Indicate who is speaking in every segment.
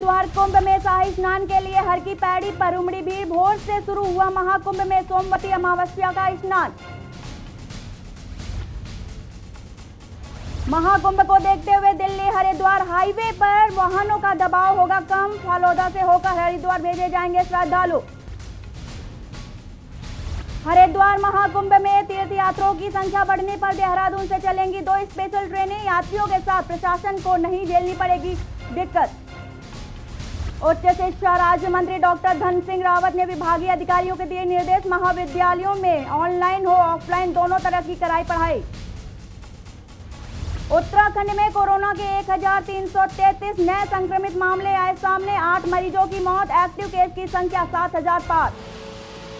Speaker 1: हरिद्वार कुंभ में शाही स्नान के लिए हर की पैड़ी पर उमड़ी भीड़। भोर से शुरू हुआ महाकुंभ में सोमवती अमावस्या का स्नान। महाकुंभ को देखते हुए दिल्ली हरिद्वार हाईवे पर वाहनों का दबाव होगा कम। फालोदा से होकर हरिद्वार भेजे जाएंगे श्रद्धालु। हरिद्वार महाकुंभ में तीर्थयात्रियों की संख्या बढ़ने पर देहरादून से चलेंगी 2 स्पेशल ट्रेनें। यात्रियों के साथ प्रशासन को नहीं झेलनी पड़ेगी दिक्कत। उच्च शिक्षा राज्य मंत्री डॉक्टर धन सिंह रावत ने विभागीय अधिकारियों के दिए निर्देश। महाविद्यालयों में ऑनलाइन हो ऑफलाइन दोनों तरह की कराई पढ़ाई। उत्तराखंड में कोरोना के 1333 नए संक्रमित मामले आए सामने। 8 मरीजों की मौत। एक्टिव केस की संख्या 7000 पार।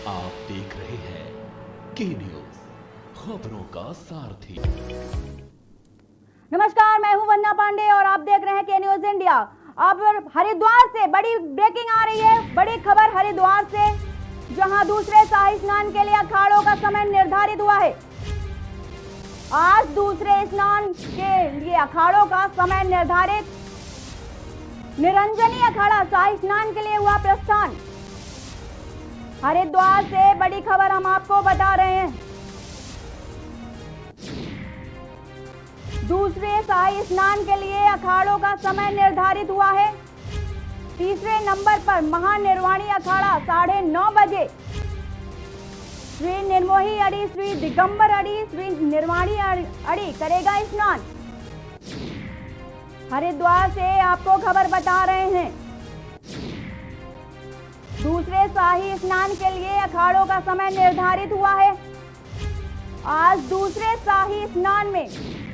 Speaker 2: आप देख रहे हैं के न्यूज, खबरों का सारथी।
Speaker 1: नमस्कार, मैं हूं वंदना पांडे और आप देख रहे हैं के न्यूज इंडिया। अब हरिद्वार से बड़ी ब्रेकिंग आ रही है। बड़ी खबर हरिद्वार से, जहां दूसरे शाही स्नान के लिए अखाड़ों का समय निर्धारित हुआ है। आज दूसरे स्नान के लिए अखाड़ों का समय निर्धारित। निरंजनी अखाड़ा शाही स्नान के लिए हुआ प्रस्थान। हरिद्वार से बड़ी खबर हम आपको बता रहे हैं। दूसरे शाही स्नान के लिए अखाड़ों का समय निर्धारित हुआ है। तीसरे नंबर पर महानिर्वाणी अखाड़ा 9:30 बजे। श्री निर्मोही अड़ी, श्री दिगंबर अड़ी, श्री निर्वाणी अड़ी करेगा स्नान। हरिद्वार से आपको खबर बता रहे हैं। दूसरे शाही स्नान के लिए अखाड़ों का समय निर्धारित हुआ है। आज दूसरे शाही स्नान में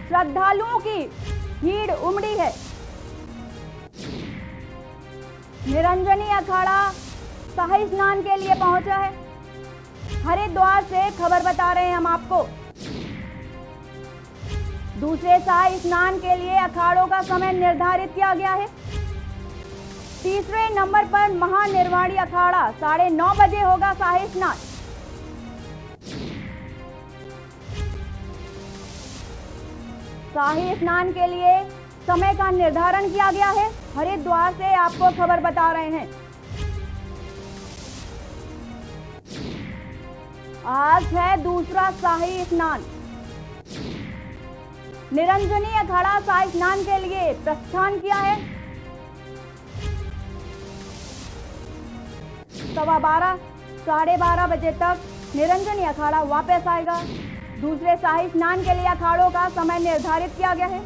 Speaker 1: श्रद्धालुओं की भीड़ उमड़ी है। निरंजनी अखाड़ा शाही स्नान के लिए पहुंचा है। हरिद्वार से खबर बता रहे हैं हम आपको। दूसरे शाही स्नान के लिए अखाड़ों का समय निर्धारित किया गया है। तीसरे नंबर पर महानिर्वाणी अखाड़ा 9:30 बजे होगा शाही स्नान। शाही स्नान के लिए समय का निर्धारण किया गया है। हरिद्वार से आपको खबर बता रहे हैं। आज है दूसरा शाही स्नान। निरंजनी अखाड़ा शाही स्नान के लिए प्रस्थान किया है। 12:15 साढ़े 12 बजे तक निरंजनी अखाड़ा वापस आएगा। दूसरे शाही स्नान के लिए अखाड़ों का समय निर्धारित किया गया है।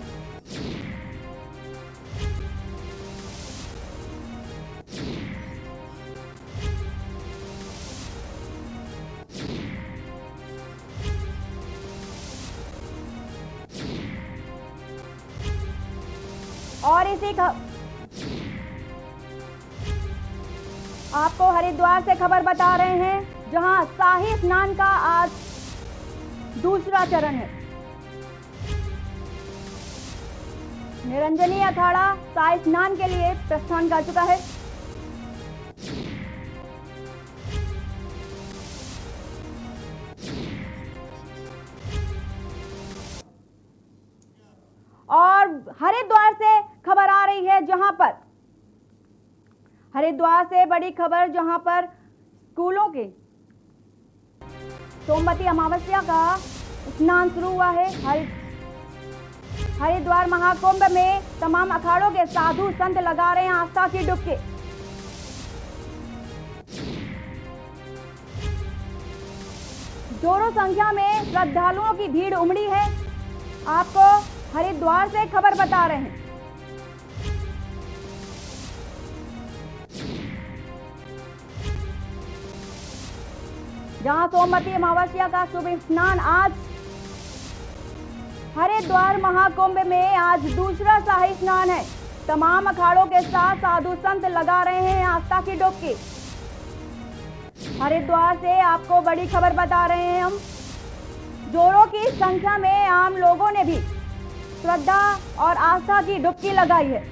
Speaker 1: और इसी आपको हरिद्वार से खबर बता रहे हैं, जहां शाही स्नान का आज दूसरा चरण है। निरंजनी अखाड़ा शाही स्नान के लिए प्रस्थान कर चुका है। और हरिद्वार से खबर आ रही है, जहां पर हरिद्वार से बड़ी खबर, जहां पर स्कूलों के सोमवती अमावस्या का स्नान शुरू हुआ है। हरिद्वार महाकुंभ में तमाम अखाड़ों के साधु संत लगा रहे हैं आस्था की डुबकी। जोरों संख्या में श्रद्धालुओं की भीड़ उमड़ी है। आपको हरिद्वार से खबर बता रहे हैं। जहां सोमवती अमावस्या का शुभ स्नान आज हरिद्वार महाकुंभ में आज दूसरा शाही स्नान है। तमाम अखाड़ों के साथ साधु संत लगा रहे हैं आस्था की डुबकी। हरिद्वार से आपको बड़ी खबर बता रहे हैं हम। जोड़ों की संख्या में आम लोगों ने भी श्रद्धा और आस्था की डुबकी लगाई है।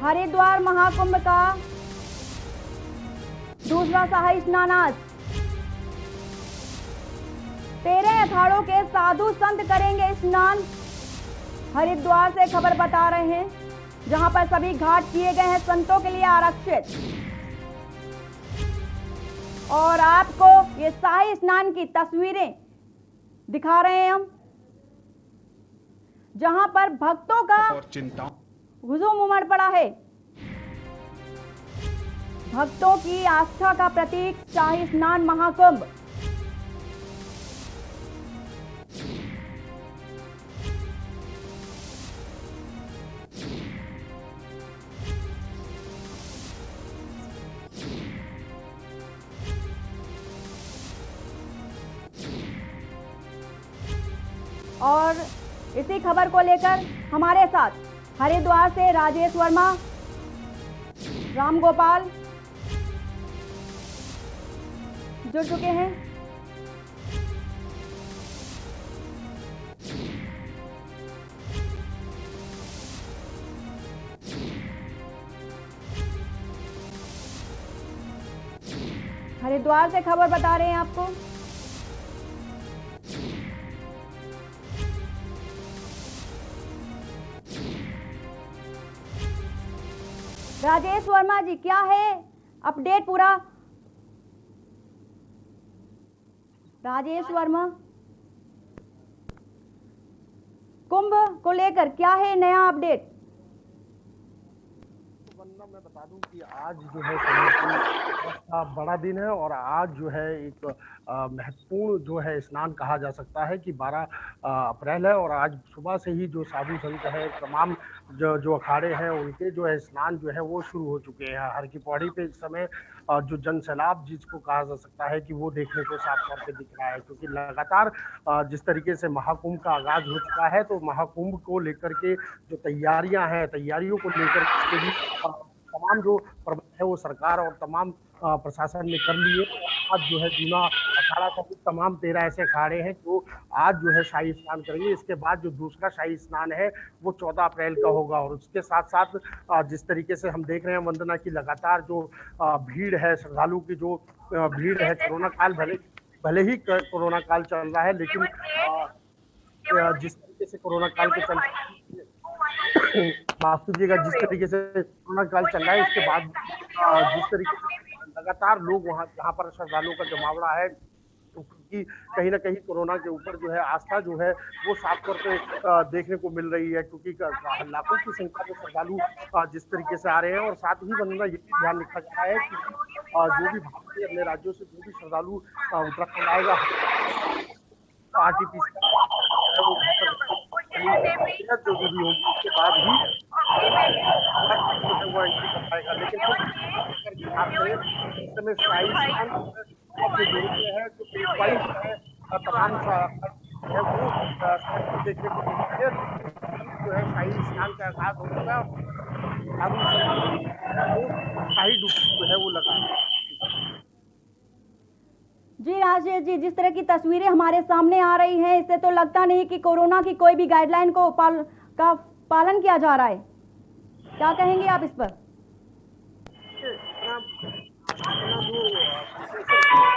Speaker 1: हरिद्वार महाकुंभ का दूसरा शाही स्नान आज 13 अखाड़ों के साधु संत करेंगे स्नान। हरिद्वार से खबर बता रहे हैं, जहां पर सभी घाट किए गए हैं संतों के लिए आरक्षित। और आपको ये शाही स्नान की तस्वीरें दिखा रहे हैं हम, जहां पर भक्तों का हुजूम उमड़ पड़ा है। भक्तों की आस्था का प्रतीक शाही स्नान महाकुंभ। और इसी खबर को लेकर हमारे साथ हरिद्वार से राजेश वर्मा, राम गोपाल जुड़ चुके हैं। हरिद्वार से खबर बता रहे हैं आपको। राजेश वर्मा जी, क्या है अपडेट पूरा? राजेश वर्मा, कुंभ को लेकर क्या है नया अपडेट?
Speaker 3: वंदना, मैं बता दूं कि आज जो है का बड़ा दिन है और आज जो है एक महत्वपूर्ण जो है स्नान कहा जा सकता है कि 12 अप्रैल है और आज सुबह से ही जो साधु संत है, तमाम जो अखाड़े हैं उनके जो है स्नान जो है वो शुरू हो चुके हैं। हर की पौड़ी पे इस समय जो जन सैलाब जिसको कहा जा सकता है कि वो देखने को साफ तौर पे दिख रहा है, क्योंकि लगातार जिस तरीके से महाकुंभ का आगाज हो चुका है, तो महाकुंभ को लेकर के जो तैयारियां हैं, तैयारियों को लेकर के भी तमाम जो प्रबंध है वो सरकार और तमाम प्रशासन ने कर लिए। आज जो है जूना अखाड़ा का तमाम 13 ऐसे अखाड़े हैं जो आज जो है शाही स्नान करेंगे। इसके बाद जो दूसरा शाही स्नान है वो 14 अप्रैल का होगा। और उसके साथ साथ जिस तरीके से हम देख रहे हैं वंदना की लगातार जो भीड़ है, श्रद्धालु की जो भीड़ है, कोरोना काल भले ही कोरोना काल चल रहा है, लेकिन जिस तरीके से कोरोना काल के चलते माफ कीजिएगा, जिस तरीके से कोरोना काल चल रहा है, इसके बाद जिस तरीके से लगातार लोग वहाँ जहाँ पर श्रद्धालुओं का जमावड़ा है, क्योंकि कहीं ना कहीं कोरोना के ऊपर जो है आस्था जो है वो साफ तौर पे देखने को मिल रही है, क्योंकि लाखों की संख्या में श्रद्धालु जिस तरीके से आ रहे हैं। और साथ ही वंदना ये भी ध्यान रखा जा रहा है कि जो भी भारत के अन्य राज्यों से जो भी श्रद्धालु उत्तराखंड आएगा, आरटीपीसीआर जो भी होगी उसके बाद ही वो एंट्री कर पाएगा। लेकिन इस समय शाही स्नान जो जरूरी है, जो पेशवाई है, तमाम है वो देखने को मिलती है। जो है शाही स्नान का आगाज हो चुका है, शाही डुबकी जो है वो लगा है।
Speaker 1: जी राजेश जी, जिस तरह की तस्वीरें हमारे सामने आ रही हैं, इससे तो लगता नहीं कि कोरोना की कोई भी गाइडलाइन को पालन किया जा रहा है। क्या कहेंगे आप इस पर?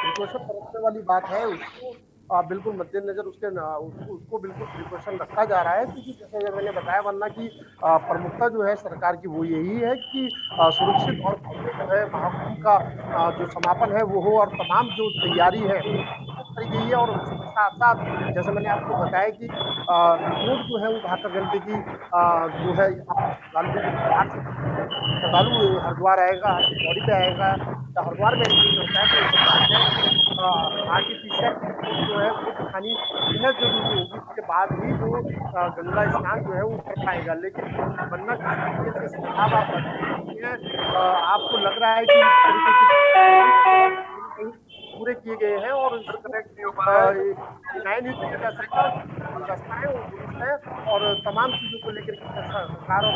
Speaker 3: प्रिकॉशन बरतने वाली बात है उसको बिल्कुल मद्देनजर उसको बिल्कुल प्रिकॉशन रखा जा रहा है, क्योंकि जैसे मैंने बताया वरना की प्रमुखता जो है सरकार की वो यही है कि सुरक्षित और जो है महाकुंभ का जो समापन है वो हो, और तमाम जो तैयारी है करी गई है। और उसके साथ साथ जैसे मैंने आपको बताया कि रोड जो है वो 72 घंटे की जो है श्रद्धालु हरिद्वार आएगा, पौड़ी पे आएगा, हरिद्वार में एंट्री करता है तो आरटीपीसीआर जो है वो दिखानी बेहद जरूरी होगी। इसके बाद ही जो गंगा स्नान जो है वो कर पाएगा। लेकिन बनना किस तरीके से सलाह आपको लग रहा है कि इस तरीके की पूरे किए गए हैं और न्याय नहीं किया जा सकता, गुलदस्ता है वो दुरुस्त है और तमाम चीजों को लेकर सरकार और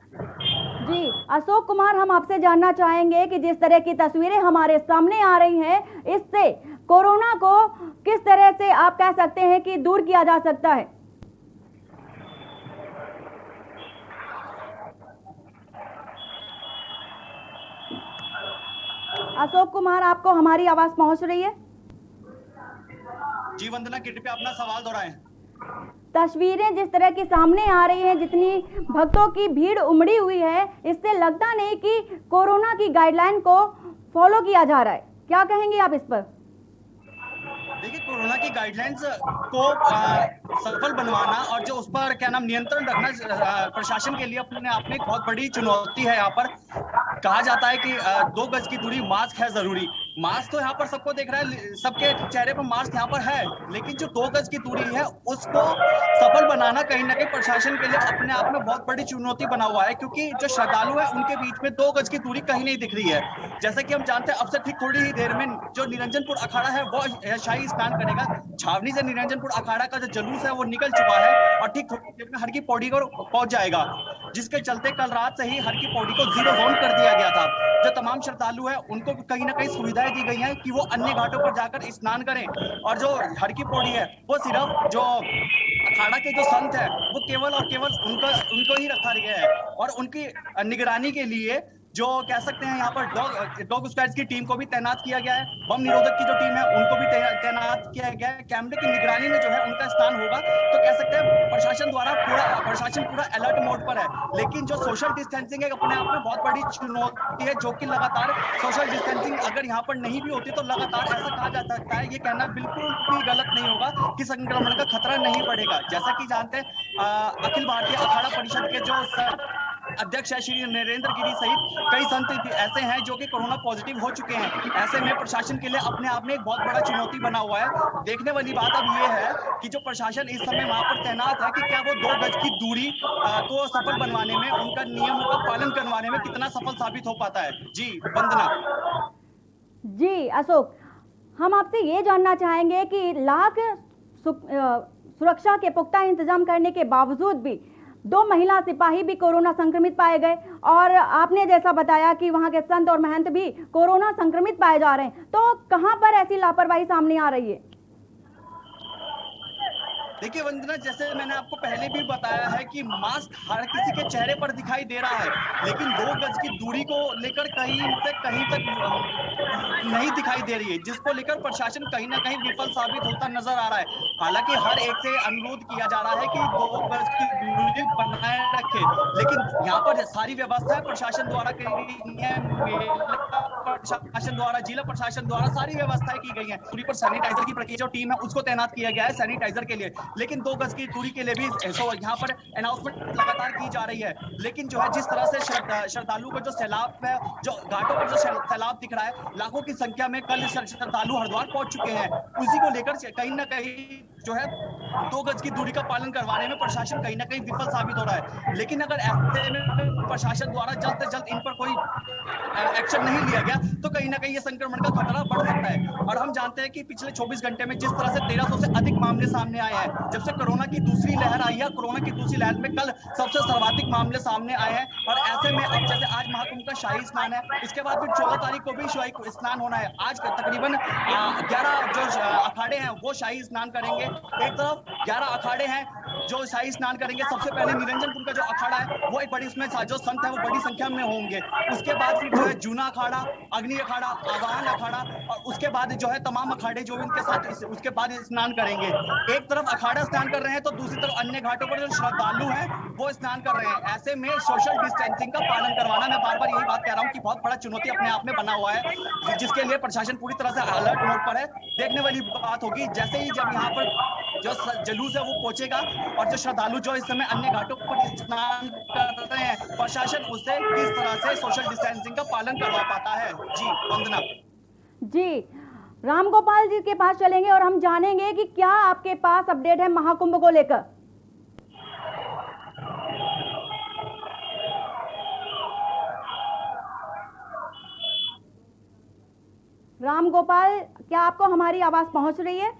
Speaker 1: जी अशोक कुमार, हम आपसे जानना चाहेंगे कि जिस तरह की तस्वीरें हमारे सामने आ रही हैं, इससे कोरोना को किस तरह से आप कह सकते हैं कि दूर किया जा सकता है? अशोक कुमार, आपको हमारी आवाज पहुंच रही है?
Speaker 4: जी वंदना, कृपया अपना सवाल दोहराएं।
Speaker 1: तस्वीरें जिस तरह की सामने आ रही हैं, जितनी भक्तों की भीड़ उमड़ी हुई है, इससे लगता नहीं कि कोरोना की गाइडलाइन को फॉलो किया जा रहा है। क्या कहेंगे आप इस पर?
Speaker 4: देखिए, कोरोना की गाइडलाइंस को सफल बनवाना और जो उस पर क्या नाम नियंत्रण रखना प्रशासन के लिए अपने आप में एक बहुत बड़ी चुनौती है। यहाँ पर कहा जाता है कि 2 गज की दूरी, मास्क है जरूरी। मास्क तो यहाँ पर सबको देख रहा है, सबके चेहरे पर मास्क यहाँ पर है, लेकिन जो 2 गज की दूरी है उसको सफल बनाना कहीं ना कहीं प्रशासन के लिए अपने आप में बहुत बड़ी चुनौती बना हुआ है, क्योंकि जो श्रद्धालु है उनके बीच में 2 गज की दूरी कहीं नहीं दिख रही है। जैसा कि हम जानते हैं, अब से ठीक थोड़ी ही देर में जो निरंजनपुर अखाड़ा है वो शाही स्नान करेगा। छावनी से निरंजनपुर अखाड़ा का जो जुलूस है वो निकल चुका है और ठीक थोड़ी देर में हर की पौड़ी को पहुंच जाएगा, जिसके चलते कल रात से ही हर की पौड़ी को 0 जोन कर दिया गया था। जो तमाम श्रद्धालु है उनको कहीं ना कहीं सुविधाएं दी गई हैं कि वो अन्य घाटों पर जाकर स्नान करें, और जो हर की पौड़ी है वो सिर्फ जो अखाड़ा के जो संत है वो केवल और केवल उनको ही रखा गया है। और उनकी निगरानी के लिए जो कह सकते हैं यहाँ पर डॉग स्क्वाड्स की टीम को भी तैनात किया गया है। बम निरोधक की जो टीम है उनको भी तैनात किया गया है। कैमरे की निगरानी में जो है उनका स्नान होगा। तो कह सकते हैं प्रशासन पूरा अलर्ट मोड पर है। लेकिन जो सोशल डिस्टेंसिंग है अपने आप में बहुत बड़ी चुनौती है, जो कि लगातार सोशल डिस्टेंसिंग अगर यहाँ पर नहीं भी होती तो लगातार ऐसा कहा जा सकता है, ये कहना बिल्कुल भी गलत नहीं होगा कि संक्रमण का खतरा नहीं बढ़ेगा। जैसा कि जानते हैं, अखिल भारतीय अखाड़ा परिषद के जो अध्यक्ष है श्री नरेंद्र गिरी सहित कई संत ऐसे हैं जो कि कोरोना पॉजिटिव हो चुके हैं। ऐसे में प्रशासन के लिए अपने आप में एक बहुत बड़ा चुनौती बना हुआ है। देखने वाली बात अब ये है कि जो प्रशासन इस समय वहां पर तैनात है कि क्या वो 2 गज की दूरी को सफल बनवाने में, उनका नियमों का पालन करवाने में कितना सफल साबित हो पाता है। जी वंदना।
Speaker 1: जी अशोक, हम आपसे ये जानना चाहेंगे कि लाख सुरक्षा के पुख्ता इंतजाम करने के बावजूद भी 2 महिला सिपाही भी कोरोना संक्रमित पाए गए, और आपने जैसा बताया कि वहां के संत और महंत भी कोरोना संक्रमित पाए जा रहे हैं, तो कहां पर ऐसी लापरवाही सामने आ रही है?
Speaker 4: देखिए वंदना, जैसे मैंने आपको पहले भी बताया है कि मास्क हर किसी के चेहरे पर दिखाई दे रहा है, लेकिन 2 गज की दूरी को लेकर कहीं से कहीं तक नहीं दिखाई दे रही है, जिसको लेकर प्रशासन कहीं ना कहीं विफल साबित होता नजर आ रहा है। हालांकि हर एक से अनुरोध किया जा रहा है कि 2 गज की दूरी बनाए रखे, लेकिन यहाँ पर सारी व्यवस्था प्रशासन द्वारा की गई है, प्रशासन द्वारा, जिला प्रशासन द्वारा सारी व्यवस्थाएं की गई है। दूरी पर सैनिटाइजर की प्रक्रिया जो टीम है उसको तैनात किया गया है सैनिटाइजर के लिए, लेकिन 2 गज की दूरी के लिए भी यहाँ पर अनाउंसमेंट लगातार की जा रही है। लेकिन जो है जिस तरह से श्रद्धालु का जो सैलाब है, जो घाटों पर जो सैलाब दिख रहा है, लाखों की संख्या में कल श्रद्धालु हरिद्वार पहुंच चुके हैं। उसी को लेकर कहीं ना कहीं जो है 2 गज की दूरी का पालन करवाने में प्रशासन कहीं ना कहीं विफल साबित हो रहा है। लेकिन अगर ऐसे में प्रशासन द्वारा जल्द से जल्द इन पर कोई एक्शन नहीं लिया गया तो कहीं ना कहीं ये संक्रमण का खतरा बढ़ सकता है। और हम जानते हैं कि पिछले 24 घंटे में जिस तरह से 1300 से अधिक मामले सामने आए हैं, जब से कोरोना की दूसरी लहर आई है, कोरोना की दूसरी लहर में कल सबसे सर्वाधिक मामले सामने आए हैं। और ऐसे में अब जैसे आज महाकुंभ का शाही स्नान है, इसके बाद फिर 14 तारीख को भी शाही स्नान होना है। आज तकरीबन 11 जो अखाड़े हैं वो शाही स्नान करेंगे। एक तरफ 11 अखाड़े हैं जो शाही स्नान करेंगे। सबसे पहले निरंजनपुर का जो अखाड़ा है वो एक बड़ी, उसमें जो संत है वो बड़ी संख्या में होंगे। उसके बाद फिर जो है जूना अखाड़ा, अग्नि अखाड़ा, आवाहन अखाड़ा, और उसके बाद जो है तमाम अखाड़े जो इनके साथ उसके बाद स्नान करेंगे। एक तरफ अखाड़ा स्नान कर रहे हैं तो दूसरी तरफ अन्य घाटों पर जो श्रद्धालु हैं वो स्नान कर रहे हैं। ऐसे में सोशल डिस्टेंसिंग का पालन करवाना, मैं बार बार यही बात कह रहा हूँ कि बहुत बड़ा चुनौती अपने आप में बना हुआ है, जिसके लिए प्रशासन पूरी तरह से अलर्ट मोड पर है। देखने वाली बात होगी जैसे ही जब यहाँ पर जो जुलूस है वो पहुंचेगा और जो श्रद्धालु जो इस समय अन्य घाटों पर स्नान कर रहे हैं, प्रशासन उससे किस तरह से सोशल डिस्टेंसिंग का पालन करवा पाता है। जी वंदना।
Speaker 1: जी राम गोपाल जी के पास चलेंगे और हम जानेंगे कि क्या आपके पास अपडेट है महाकुंभ को लेकर। राम गोपाल, क्या आपको हमारी आवाज पहुंच रही है?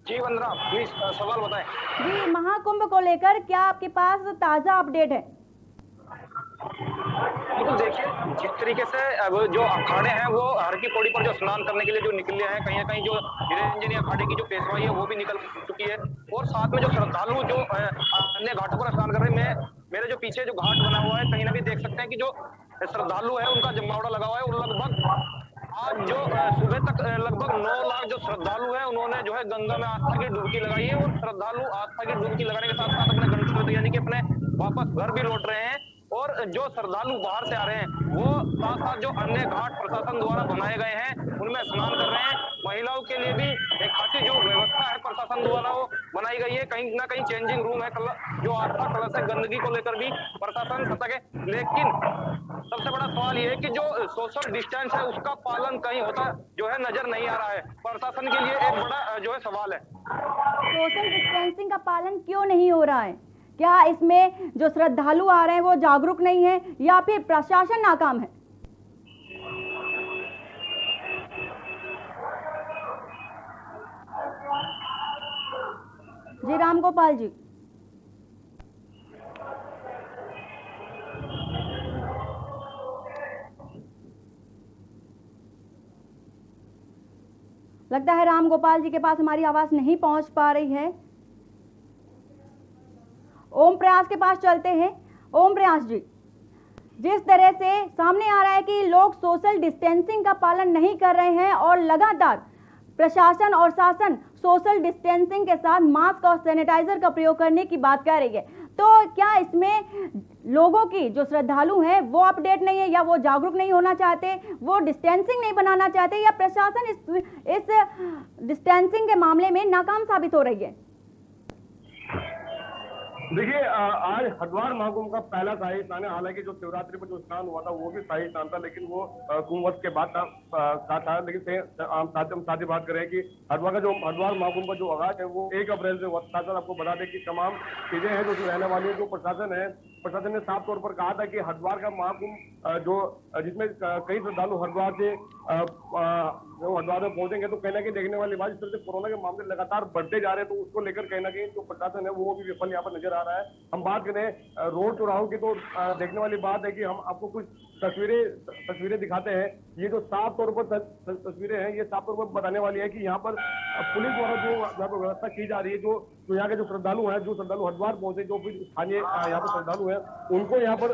Speaker 5: जी वंदना, प्लीज सवाल बताएं।
Speaker 1: जी, महाकुंभ को लेकर क्या आपके पास ताजा अपडेट है?
Speaker 5: बिल्कुल, देखिए जिस तरीके से जो अखाड़े हैं वो हर की पौड़ी पर जो स्नान करने के लिए जो निकले हैं, कहीं ना कहीं जो निरंजनी अखाड़े की जो पेशवाई है वो भी निकल चुकी है, और साथ में जो श्रद्धालु जो अन्य घाटों पर स्नान कर रहे हैं, मेरे जो पीछे जो घाट बना हुआ है कहीं ना कहीं देख सकते हैं कि जो श्रद्धालु है उनका जमावड़ा लगा हुआ है, और लगभग आज जो सुबह तक लगभग 9 लाख जो श्रद्धालु हैं उन्होंने जो है गंगा में आस्था की डुबकी लगाई है, और श्रद्धालु आस्था की डुबकी लगाने के साथ साथ अपने गंतव्य यानी कि अपने वापस घर भी लौट रहे हैं। और जो श्रद्धालु बाहर से आ रहे हैं वो साथ साथ जो अन्य घाट प्रशासन द्वारा बनाए गए हैं उनमें स्नान कर रहे हैं। महिलाओं के लिए भी एक खासी जो व्यवस्था है प्रशासन द्वारा वो बनाई गई है, कहीं ना कहीं चेंजिंग रूम है, जो आस्था कलश है, गंदगी को लेकर भी प्रशासन सतर्क है। लेकिन सबसे बड़ा सवाल ये है कि जो सोशल डिस्टेंस है उसका पालन कहीं होता जो है नजर नहीं आ रहा है। प्रशासन के लिए एक बड़ा जो है सवाल है,
Speaker 1: सोशल डिस्टेंसिंग का पालन क्यों नहीं हो रहा है? क्या इसमें जो श्रद्धालु आ रहे हैं वो जागरूक नहीं है या फिर प्रशासन नाकाम है? जी राम गोपाल जी। लगता है राम गोपाल जी के पास हमारी आवाज नहीं पहुंच पा रही है। ओम प्रयास के पास चलते हैं। ओम प्रयास जी, जिस तरह से सामने आ रहा है कि लोग सोशल डिस्टेंसिंग का पालन नहीं कर रहे हैं और लगातार प्रशासन और शासन सोशल डिस्टेंसिंग के साथ मास्क और सैनिटाइजर का प्रयोग करने की बात कर रही है, तो क्या इसमें लोगों की जो श्रद्धालु हैं वो अपडेट नहीं है, या वो जागरूक नहीं होना चाहते, वो डिस्टेंसिंग नहीं बनाना चाहते, या प्रशासन इस डिस्टेंसिंग के मामले में नाकाम साबित हो रही है?
Speaker 3: देखिए, आज हरिद्वार महाकुंभ का पहला शाही स्नान है। हालांकि जो शिवरात्रि पर जो स्नान हुआ था वो भी शाही स्नान था, लेकिन वो कुंभ वर्ष के बाद था। लेकिन हम साथ ही बात करें कि हरिद्वार महाकुंभ का जो आगाज है वो 1 अप्रैल से हुआ था। आपको बता दें कि तमाम चीजें हैं जो रहने वाली है, जो प्रशासन ने साफ तौर पर कहा था कि हरिद्वार का महाकुंभ जिसमें कई श्रद्धालु हरिद्वार में पहुंचेंगे, तो कहीं ना कहीं देखने वाली बात, इस तरह से कोरोना के मामले लगातार बढ़ते जा रहे हैं, तो उसको लेकर कहीं ना कहीं जो प्रशासन है वो भी विफल यहाँ पर नजर आ रहा है। हम बात करें रोड चौराहों की, तो देखने वाली बात है कि हम आपको कुछ तस्वीरें दिखाते हैं। ये जो साफ तौर पर तस्वीरें हैं, ये साफ तौर पर बताने वाली है कि यहाँ पर पुलिस द्वारा जो यहाँ पर व्यवस्था की जा रही है, जो यहाँ के जो श्रद्धालु हैं, जो श्रद्धालु हरिद्वार पहुंचे, जो फिर स्थानीय यहाँ पर श्रद्धालु हैं, उनको यहाँ पर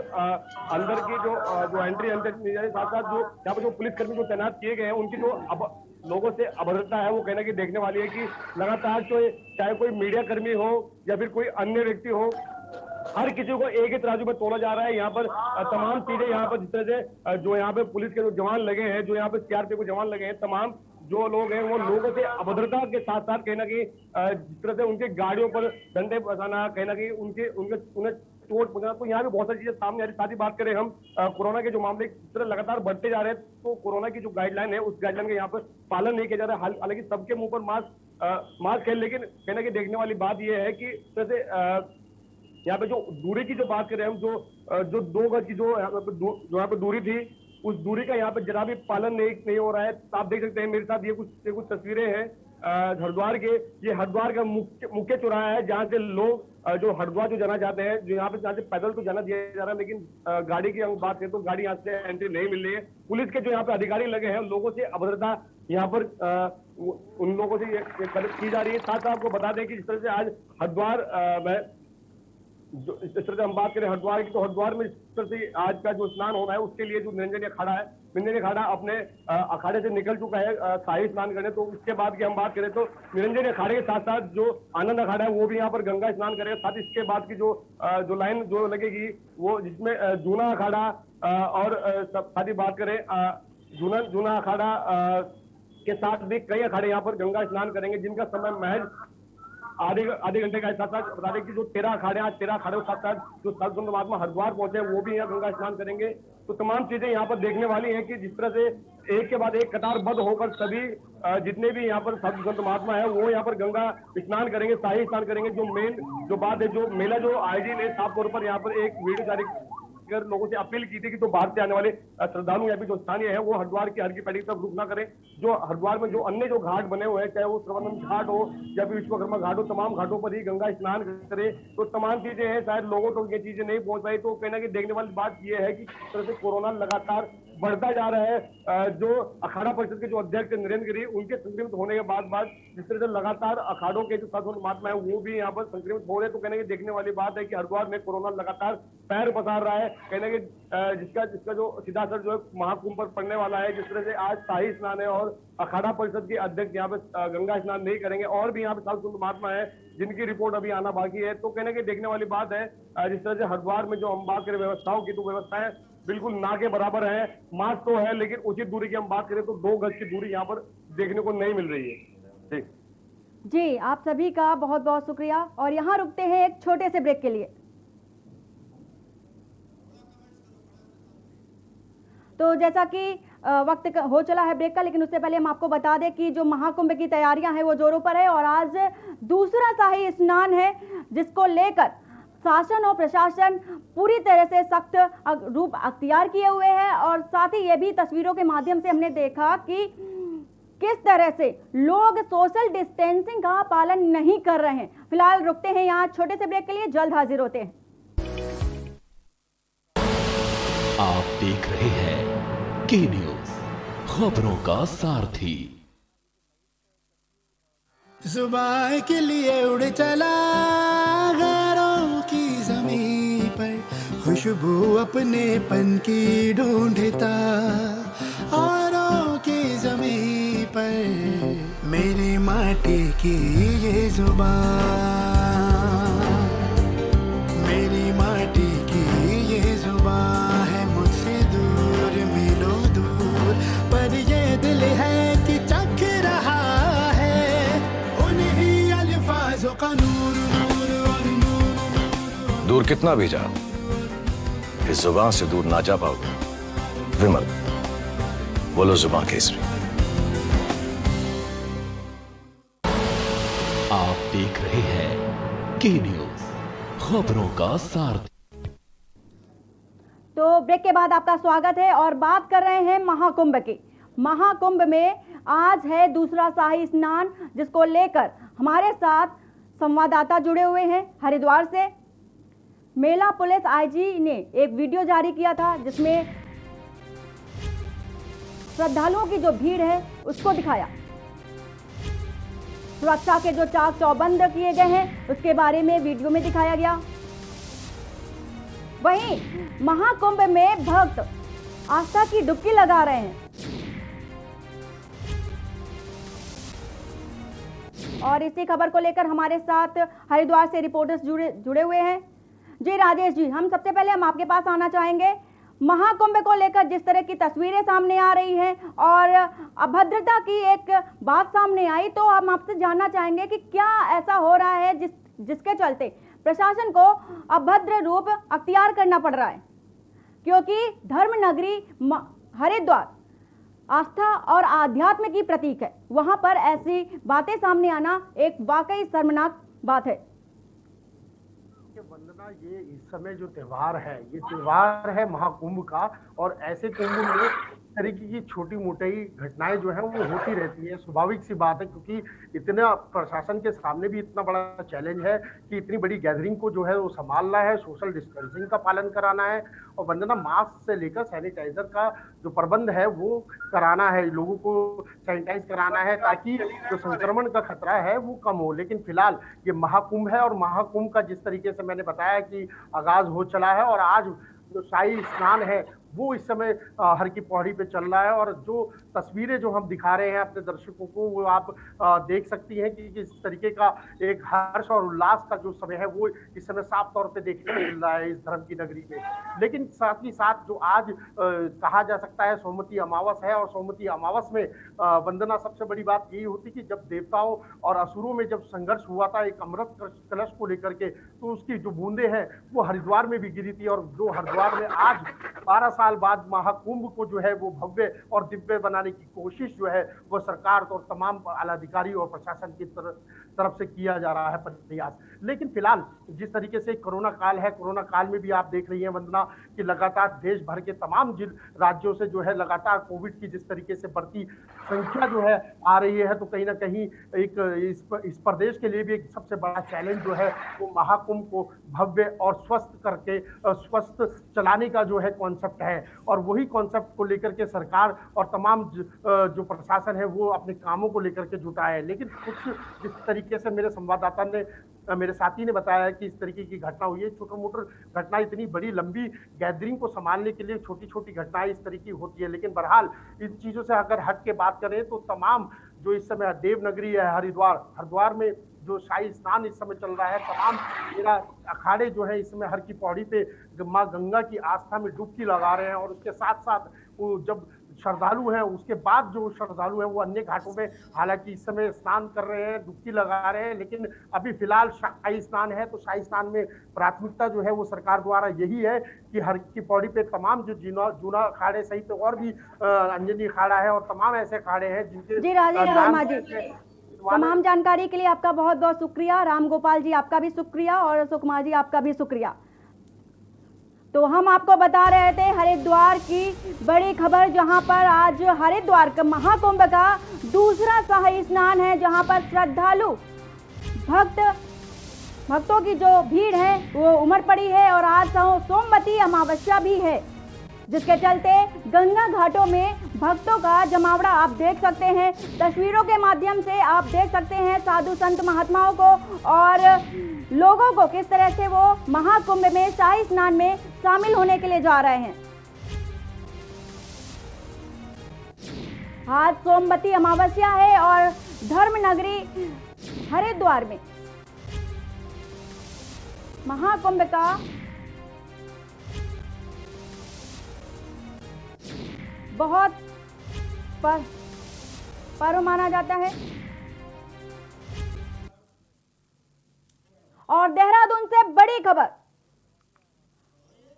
Speaker 3: अंदर की जो एंट्री दी जा रही है, साथ साथ जो यहाँ पर जो पुलिसकर्मी जो तैनात किए गए हैं, उनकी जो लोगों से अभद्रता है वो कहना कि देखने वाली है कि लगातार तो चाहे कोई मीडिया कर्मी हो या फिर कोई अन्य व्यक्ति हो, हर किसी को एक ही तराजू में तोला जा रहा है। यहाँ पर तमाम चीजें यहाँ पर जिस तरह से जो यहाँ पे पुलिस के जो जवान लगे हैं, जो यहाँ पे सीआरपीएफ के जवान लगे हैं, तमाम जो लोग हैं वो लोगों से अभद्रता के साथ साथ कहीं ना कहीं जिस तरह से उनके गाड़ियों पर डंडे बसाना, कहीं ना कहीं उन्हें चोट पहुंचाना, तो यहाँ पे बहुत सारी चीजें सामने आ रही। साथ ही बात करें हम कोरोना के जो मामले इस तरह लगातार बढ़ते जा रहे हैं, तो कोरोना की जो गाइडलाइन है उस गाइडलाइन का यहाँ पर पालन नहीं किया जा रहा है। हालांकि सबके मुंह पर मास्क है, लेकिन कहीं ना कहीं देखने वाली बात यह है कि जैसे यहाँ पे जो दूरी की जो बात करें हम, जो 2 गज की जो यहाँ पे दूरी थी, उस दूरी का यहाँ पे जरा भी पालन नहीं हो रहा है। आप देख सकते हैं मेरे साथ ये कुछ तस्वीरें हैं हरिद्वार के। ये हरिद्वार का मुख्य चौराहा है, जहाँ से लोग जो हरिद्वार जो जाना चाहते हैं, जो यहाँ पे पैदल तो जाना दिया जा रहा है, लेकिन गाड़ी की हम बात करें तो गाड़ी यहाँ से एंट्री नहीं मिल रही है। पुलिस के जो यहाँ पे अधिकारी लगे हैं, लोगों से अभद्रता यहाँ पर उन लोगों से ये की जा रही है। साथ आपको बता दें कि जिस तरह से आज हरिद्वार में इस तरह से हम बात करें हरिद्वार की, तो हरिद्वार में इस तरह से आज का जो स्नान होना है उसके लिए जो निरंजन अखाड़ा है, निरंजन अखाड़ा अपने अखाड़े से निकल चुका है शाही स्नान करने। तो उसके बाद की हम बात करें तो निरंजन अखाड़े के साथ साथ जो आनंद अखाड़ा है वो भी यहाँ पर गंगा स्नान करेगा। साथ ही इसके बाद की जो लाइन जो लगेगी वो जिसमें जूना अखाड़ा और साथ ही बात करें जूना अखाड़ा के साथ भी कई अखाड़े यहाँ पर गंगा स्नान करेंगे, जिनका समय महज आधे घंटे का। साथ साथ बता दें कि जो 13 अखाड़े आज 13 अखाड़े साथ साथ जो सात संत महात्मा हरिद्वार पहुंचे वो भी यहाँ गंगा स्नान करेंगे। तो तमाम चीजें यहाँ पर देखने वाली हैं कि जिस तरह से एक के बाद एक कतारबद्ध होकर सभी जितने भी यहाँ पर साधु संत महात्मा है वो यहाँ पर गंगा स्नान करेंगे, शाही स्नान करेंगे। जो मेन जो बात है, जो मेला जो आयोजन ने साफ तौर पर यहाँ पर एक वीडियो जारी कर लोगों से अपील की थी कि तो बाहर से आने वाले श्रद्धालु या फिर जो स्थानीय है वो हरिद्वार की हर की पैड़ी तरफ रुक ना करें। जो हरिद्वार में जो अन्य जो घाट बने हुए हैं, चाहे वो श्रवणम घाट हो या फिर विश्वकर्मा घाट हो, तमाम घाटों पर ही गंगा स्नान करें। तो तमाम चीजें हैं, शायद लोगों तक ये चीजें नहीं पहुंच पाई। तो कहीं ना कहीं देखने वाली बात यह है कि इस तरह से कोरोना लगातार
Speaker 6: बढ़ता जा रहा है। जो अखाड़ा परिषद के जो अध्यक्ष नरेंद्र गिरी, उनके संक्रमित होने के बाद जिस तरह से लगातार अखाड़ों के जो साधु महात्मा है वो भी यहाँ पर संक्रमित हो रहे हैं, तो कहने की देखने वाली बात है कि हरिद्वार में कोरोना लगातार पैर पसार रहा है। कहने की जिसका जो सीधा असर जो है महाकुंभ पर पड़ने वाला है। जिस तरह से आज शाही स्नान है और अखाड़ा परिषद के अध्यक्ष यहाँ पे गंगा स्नान नहीं करेंगे, और भी यहाँ पे साधु महात्मा है जिनकी रिपोर्ट अभी आना बाकी है। तो कहने की देखने वाली बात है जिस तरह से हरिद्वार में जो हम बात करें व्यवस्थाओं की, तो व्यवस्थाएं बिल्कुल ना के बराबर है। मास्क तो है, लेकिन उचित दूरी की हम बात करें तो 2 गज की दूरी यहाँ पर देखने को नहीं मिल रही है।
Speaker 1: जी, आप सभी का बहुत बहुत शुक्रिया। और यहाँ रुकते हैं एक छोटे से ब्रेक के लिए। तो जैसा कि वक्त हो चला है ब्रेक का, लेकिन उससे पहले हम आपको बता दें कि जो महाकुंभ की तैयारियां हैं वो जोरों पर है और आज दूसरा शाही स्नान है, जिसको लेकर शासन और प्रशासन पूरी तरह से सख्त रूप अख्तियार किए हुए हैं। और साथ ही ये भी तस्वीरों के माध्यम से हमने देखा कि किस तरह से लोग सोशल डिस्टेंसिंग का पालन नहीं कर रहे हैं। फिलहाल रुकते हैं यहाँ छोटे से ब्रेक के लिए, जल्द हाजिर होते हैं।
Speaker 2: आप देख रहे हैं के न्यूज, खबरों का सारथी।
Speaker 7: जुबान के लिए उड़ चला गैरों की ज़मीं पर, खुशबू अपने पन की ढूंढता औरों की ज़मीं पर। मेरी माटी की ये जुबान, मेरी माटी की ये जुबान है मुझसे दूर मिलो दूर, पर ये दिल है कि चख रहा है उन्हीं अल्फाजों का नूर नूर और नूर।
Speaker 8: दूर कितना भी जा, इस जुबान से दूर ना जा पाओगे। विमल, बोलो जुबान केसरी।
Speaker 2: आप देख रहे हैं के न्यूज, खबरों का सारथी।
Speaker 1: तो ब्रेक के बाद आपका स्वागत है और बात कर रहे हैं महाकुंभ की। महाकुंभ में आज है दूसरा शाही स्नान, जिसको लेकर हमारे साथ संवाददाता जुड़े हुए हैं हरिद्वार से। मेला पुलिस आईजी ने एक वीडियो जारी किया था, जिसमें श्रद्धालुओं की जो भीड़ है उसको दिखाया। सुरक्षा के जो चाक चौबंद किए गए हैं उसके बारे में वीडियो में दिखाया गया। वहीं महाकुंभ में भक्त आस्था की डुबकी लगा रहे हैं। और इसी खबर को लेकर हमारे साथ हरिद्वार से रिपोर्टर्स जुड़े हुए हैं। जी राजेश जी, हम सबसे पहले हम आपके पास आना चाहेंगे। महाकुंभ को लेकर जिस तरह की तस्वीरें सामने आ रही हैं और अभद्रता की एक बात सामने आई, तो हम आपसे जानना चाहेंगे कि क्या ऐसा हो रहा है जिसके चलते प्रशासन को अभद्र रूप अख्तियार करना पड़ रहा है, क्योंकि धर्म नगरी हरिद्वार आस्था और आध्यात्म की प्रतीक है। वहां पर ऐसी बातें सामने आना एक वाकई शर्मनाक बात है।
Speaker 3: वंदना, ये इस समय जो त्योहार है, ये त्योहार है महाकुंभ का, और ऐसे कुंभ में इस तरीके की छोटी मोटी घटनाएं जो है वो होती रहती है। स्वाभाविक सी बात है, क्योंकि इतना प्रशासन के सामने भी इतना बड़ा चैलेंज है कि इतनी बड़ी गैदरिंग को जो है वो संभालना है, सोशल डिस्टेंसिंग का पालन कराना है, और वंदना मास्क से लेकर सैनिटाइजर का जो प्रबंध है वो कराना है, लोगों को सैनिटाइज कराना है, ताकि जो संक्रमण का खतरा है वो कम हो। लेकिन फिलहाल ये महाकुंभ है, और महाकुंभ का जिस तरीके से मैंने बताया कि आगाज हो चला है, और आज जो शाही स्नान है वो इस समय हर की पौड़ी पे चल रहा है। और जो तस्वीरें जो हम दिखा रहे हैं अपने दर्शकों को, वो आप देख सकती हैं कि किस तरीके का एक हर्ष और उल्लास का जो समय है वो इस समय साफ तौर पे देखने को मिल रहा है इस धर्म की नगरी में। लेकिन साथ ही साथ जो आज कहा जा सकता है सोमवती अमावस है, और सोमवती अमावस में वंदना सबसे बड़ी बात यही होती कि जब देवताओं और असुरों में जब संघर्ष हुआ था एक अमृत कलश को लेकर के, तो उसकी जो बूंदे हैं वो हरिद्वार में भी गिरी थी। और जो हरिद्वार में आज 12 साल बाद महाकुंभ को जो है वो भव्य और दिव्य बनाने की कोशिश जो है वो सरकार और तमाम आला अधिकारी और प्रशासन की तरफ से किया जा रहा है प्रयास। लेकिन फिलहाल जिस तरीके से कोरोना काल है, कोरोना काल में भी आप देख रही हैं वंदना कि लगातार देश भर के तमाम राज्यों से जो है लगातार कोविड की जिस तरीके से बढ़ती संख्या जो है आ रही है, तो कहीं ना कहीं एक इस प्रदेश के लिए भी एक सबसे बड़ा चैलेंज जो है वो महाकुंभ को भव्य और स्वस्थ चलाने का जो है कॉन्सेप्ट है। और वही कॉन्सेप्ट को लेकर के सरकार और तमाम जो प्रशासन है वो अपने कामों को लेकर के जुटा है। लेकिन कुछ जिस तरीके से मेरे संवाददाता ने, मेरे साथी ने बताया है कि इस तरीके की घटना हुई है, छोटा मोटा घटना, इतनी बड़ी लंबी गैदरिंग को संभालने के लिए छोटी छोटी घटनाएं इस तरीके की होती है। लेकिन बहरहाल इन चीजों से अगर हट के बात करें तो तमाम जो इस समय देवनगरी है हरिद्वार में जो शाही स्नान इस समय चल रहा है, तमाम मेरा अखाड़े जो है इस समय हर की पौड़ी पे माँ गंगा की आस्था में डुबकी लगा रहे हैं। और उसके साथ साथ वो जब श्रद्धालु हैं उसके बाद जो श्रद्धालु हैं वो अन्य घाटों में हालांकि इस समय स्नान कर रहे हैं, डुबकी लगा रहे हैं। लेकिन अभी फिलहाल शाही स्नान है, तो शाही स्नान में प्राथमिकता जो है वो सरकार द्वारा यही है कि हर की पौड़ी पे तमाम जो जूना अखाड़े सहित और भी अंजनी अखाड़ा है और तमाम ऐसे अखाड़े हैं जिनके
Speaker 1: जी राजेश वर्मा जी, तमाम जानकारी के लिए आपका बहुत बहुत शुक्रिया। राम गोपाल जी आपका भी शुक्रिया और सुकुमार जी आपका भी शुक्रिया। तो हम आपको बता रहे थे हरिद्वार की बड़ी खबर, जहां पर आज हरिद्वार का महाकुंभ का दूसरा शाही स्नान है, जहां पर श्रद्धालु भक्तों की जो भीड़ है वो उमड़ पड़ी है। और आज सोमवती अमावस्या भी है, जिसके चलते गंगा घाटों में भक्तों का जमावड़ा आप देख सकते हैं। तस्वीरों के माध्यम से आप देख सकते हैं साधु संत महात्माओं को और लोगों को किस तरह से वो महाकुंभ में शाही स्नान में शामिल होने के लिए जा रहे हैं। आज सोमवती अमावस्या है और धर्म नगरी हरिद्वार में महाकुंभ का बहुत पर्व माना जाता है। और देहरादून से बड़ी खबर,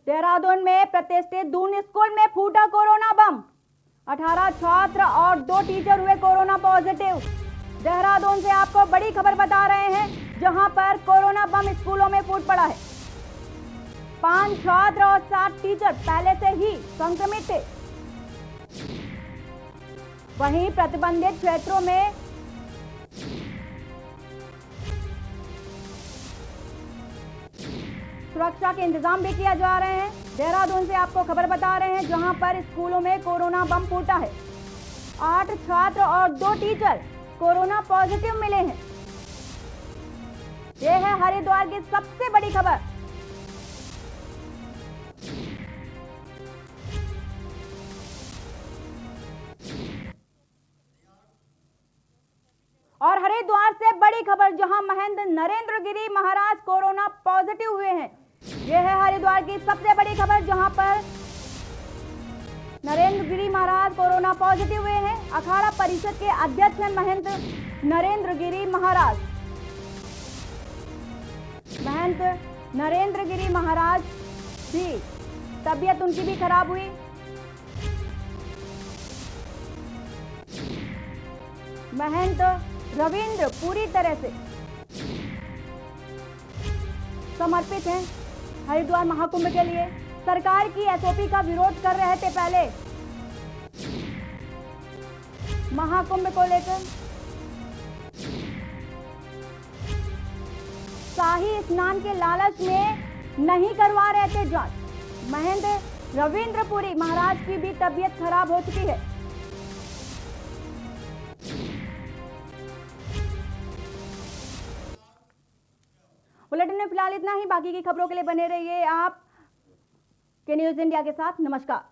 Speaker 1: देहरादून में प्रतिष्ठित दून स्कूल में फूटा कोरोना बम, 18 छात्र और 2 टीचर हुए कोरोना पॉजिटिव। देहरादून से आपको बड़ी खबर बता रहे हैं, जहां पर कोरोना बम स्कूलों में फूट पड़ा है। 5 छात्र और 7 टीचर पहले से ही संक्रमित थे। वहीं प्रतिबंधित क्षेत्रों में सुरक्षा के इंतजाम भी किया जा रहे हैं। देहरादून से आपको खबर बता रहे हैं, जहां पर स्कूलों में कोरोना बम फूटा है। 8 छात्र और 2 टीचर कोरोना पॉजिटिव मिले हैं। यह है हरिद्वार की सबसे बड़ी खबर। और हरिद्वार से बड़ी खबर, जहां महंत नरेंद्र गिरी महाराज कोरोना पॉजिटिव हुए हैं। यह है हरिद्वार की सबसे बड़ी खबर, जहां पर नरेंद्र गिरी महाराज कोरोना पॉजिटिव हुए हैं। अखाड़ा परिषद के अध्यक्ष हैं महंत नरेंद्र गिरी महाराज। महंत नरेंद्र गिरी महाराज भी तबीयत उनकी भी खराब हुई। महंत रविंद्र पूरी तरह से समर्पित हैं हरिद्वार महाकुंभ के लिए। सरकार की एसओपी का विरोध कर रहे थे पहले महाकुंभ को लेकर। शाही स्नान के लालच में नहीं करवा रहे थे जांच। महंत रविंद्र पुरी महाराज की भी तबीयत खराब हो चुकी है। बुलेटिन में फिलहाल इतना ही। बाकी की खबरों के लिए बने रहिए आप के न्यूज इंडिया के साथ। नमस्कार।